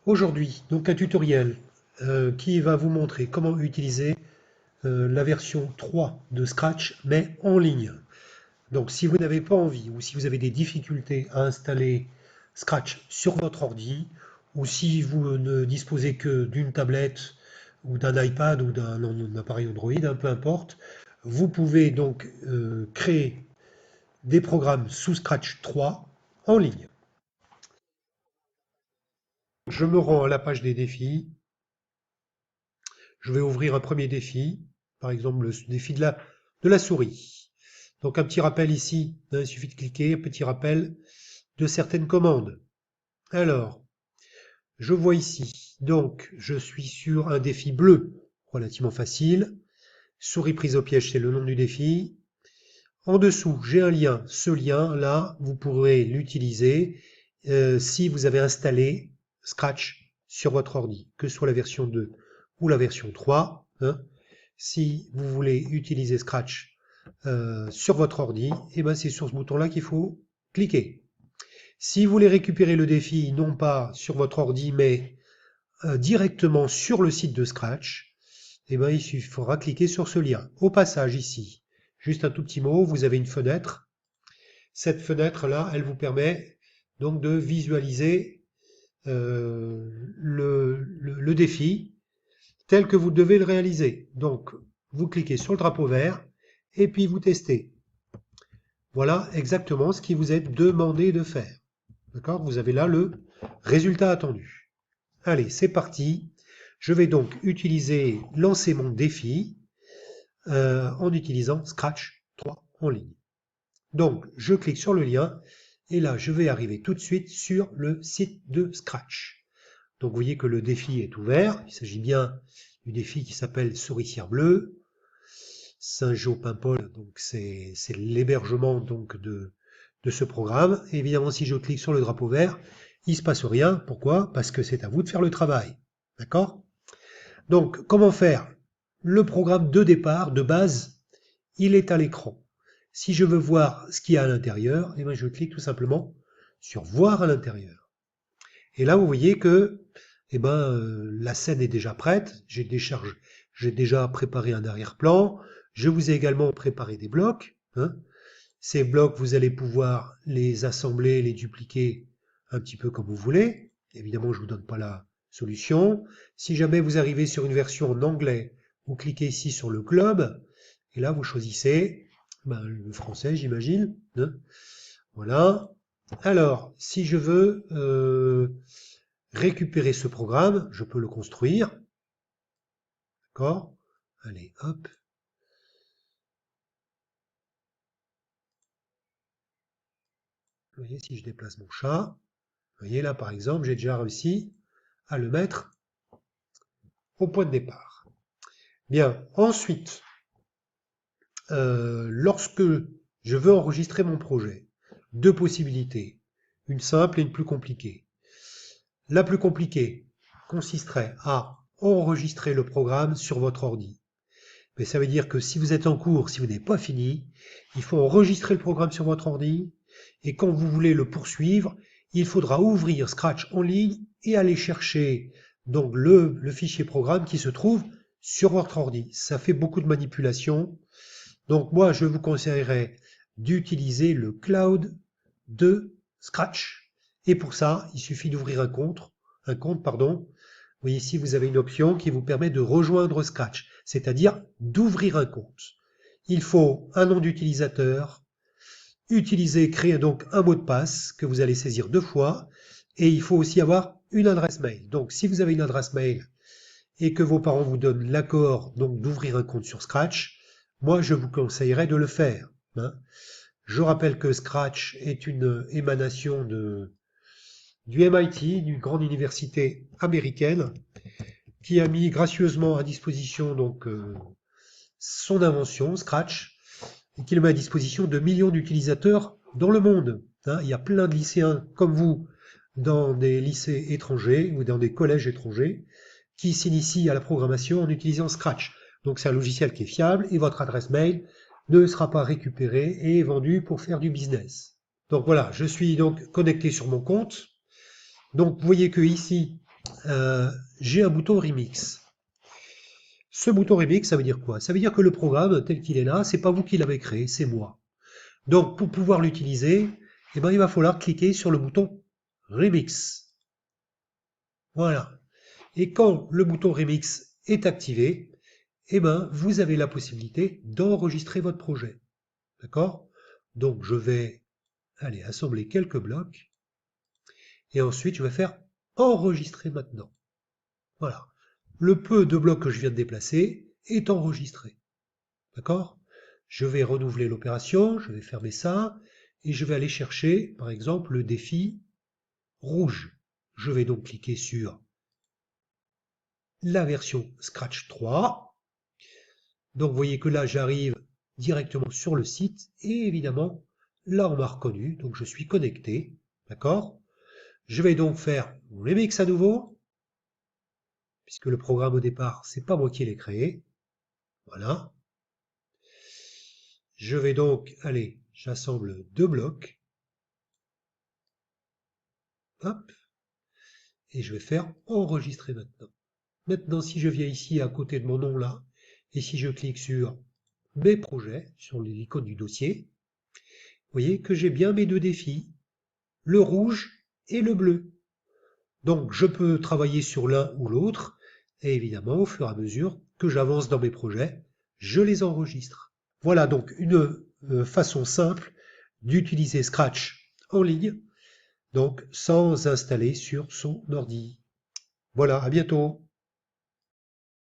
Aujourd'hui, donc un tutoriel qui va vous montrer comment utiliser la version 3 de Scratch, mais en ligne. Donc si vous n'avez pas envie ou si vous avez des difficultés à installer Scratch sur votre ordi, ou si vous ne disposez que d'une tablette ou d'un iPad ou d'un appareil Android, peu importe, vous pouvez donc créer des programmes sous Scratch 3 en ligne. Je me rends à la page des défis. Je vais ouvrir un premier défi, par exemple le défi de la souris. Donc un petit rappel ici, il suffit de cliquer, un petit rappel de certaines commandes. Alors, je vois ici, donc je suis sur un défi bleu, relativement facile. Souris prise au piège, c'est le nom du défi. En dessous, j'ai un lien. Ce lien-là, vous pourrez l'utiliser si vous avez installé Scratch sur votre ordi, que ce soit la version 2 ou la version 3. Si vous voulez utiliser Scratch sur votre ordi, et ben c'est sur ce bouton-là qu'il faut cliquer. Si vous voulez récupérer le défi, non pas sur votre ordi, mais directement sur le site de Scratch, et ben il faudra cliquer sur ce lien. Au passage, ici, juste un tout petit mot, vous avez une fenêtre. Cette fenêtre-là, elle vous permet donc de visualiser le défi tel que vous devez le réaliser. Donc, vous cliquez sur le drapeau vert et puis vous testez. Voilà exactement ce qui vous est demandé de faire. D'accord? Vous avez là le résultat attendu. Allez, c'est parti. Je vais donc lancer mon défi en utilisant Scratch 3 en ligne. Donc, je clique sur le lien et là, je vais arriver tout de suite sur le site de Scratch. Donc, vous voyez que le défi est ouvert. Il s'agit bien du défi qui s'appelle Souricière bleue. Saint-Jean-Paimpol, donc c'est l'hébergement donc de ce programme. Et évidemment, si je clique sur le drapeau vert, il ne se passe rien. Pourquoi? Parce que c'est à vous de faire le travail. D'accord? Donc, comment faire? Le programme de départ, de base, il est à l'écran. Si je veux voir ce qu'il y a à l'intérieur, eh bien, je clique tout simplement sur Voir à l'intérieur. Et là, vous voyez que la scène est déjà prête. J'ai déjà préparé un arrière-plan. Je vous ai également préparé des blocs. Ces blocs, vous allez pouvoir les assembler, les dupliquer un petit peu comme vous voulez. Évidemment, je ne vous donne pas la solution. Si jamais vous arrivez sur une version en anglais, vous cliquez ici sur le globe. Et là, vous choisissez le français, j'imagine. Voilà. Alors, si je veux récupérer ce programme, je peux le construire. D'accord? Allez, hop. Vous voyez, si je déplace mon chat, vous voyez là, par exemple, j'ai déjà réussi à le mettre au point de départ. Bien, ensuite, lorsque je veux enregistrer mon projet, deux possibilités, une simple et une plus compliquée. La plus compliquée consisterait à enregistrer le programme sur votre ordi. Mais ça veut dire que si vous êtes en cours, si vous n'avez pas fini, il faut enregistrer le programme sur votre ordi, et quand vous voulez le poursuivre, il faudra ouvrir Scratch en ligne et aller chercher donc le fichier programme qui se trouve sur votre ordi. Ça fait beaucoup de manipulations. Donc moi, je vous conseillerais d'utiliser le cloud de Scratch. Et pour ça, il suffit d'ouvrir un compte. Vous voyez ici, vous avez une option qui vous permet de rejoindre Scratch, c'est-à-dire d'ouvrir un compte. Il faut un nom d'utilisateur, créer donc un mot de passe que vous allez saisir 2 fois, et il faut aussi avoir une adresse mail. Donc si vous avez une adresse mail et que vos parents vous donnent l'accord donc d'ouvrir un compte sur Scratch, moi je vous conseillerais de le faire. Je rappelle que Scratch est une émanation du MIT, d'une grande université américaine, qui a mis gracieusement à disposition donc son invention, Scratch, et qui le met à disposition de millions d'utilisateurs dans le monde. Il y a plein de lycéens comme vous dans des lycées étrangers ou dans des collèges étrangers qui s'initient à la programmation en utilisant Scratch. Donc c'est un logiciel qui est fiable et votre adresse mail ne sera pas récupérée et vendue pour faire du business. Donc voilà, je suis donc connecté sur mon compte. Donc vous voyez que ici, j'ai un bouton Remix. Ce bouton Remix, ça veut dire quoi? Ça veut dire que le programme, tel qu'il est là, c'est pas vous qui l'avez créé, c'est moi. Donc, pour pouvoir l'utiliser, eh ben, il va falloir cliquer sur le bouton Remix. Voilà. Et quand le bouton Remix est activé, eh ben, vous avez la possibilité d'enregistrer votre projet. D'accord? Donc, je vais aller assembler quelques blocs. Et ensuite, je vais faire enregistrer maintenant. Voilà. Le peu de blocs que je viens de déplacer est enregistré. D'accord? Je vais renouveler l'opération, je vais fermer ça, et je vais aller chercher, par exemple, le défi rouge. Je vais donc cliquer sur la version Scratch 3. Donc vous voyez que là, j'arrive directement sur le site, et évidemment, là, on m'a reconnu, donc je suis connecté. D'accord? Je vais donc faire mon remix à nouveau, puisque le programme au départ, c'est pas moi qui l'ai créé. Voilà. Je vais donc aller, j'assemble deux blocs. Hop. Et je vais faire enregistrer maintenant. Maintenant, si je viens ici à côté de mon nom là, et si je clique sur mes projets, sur l'icône du dossier, vous voyez que j'ai bien mes deux défis, le rouge et le bleu. Donc je peux travailler sur l'un ou l'autre, et évidemment, au fur et à mesure que j'avance dans mes projets, je les enregistre. Voilà donc une façon simple d'utiliser Scratch en ligne, donc sans installer sur son ordi. Voilà, à bientôt.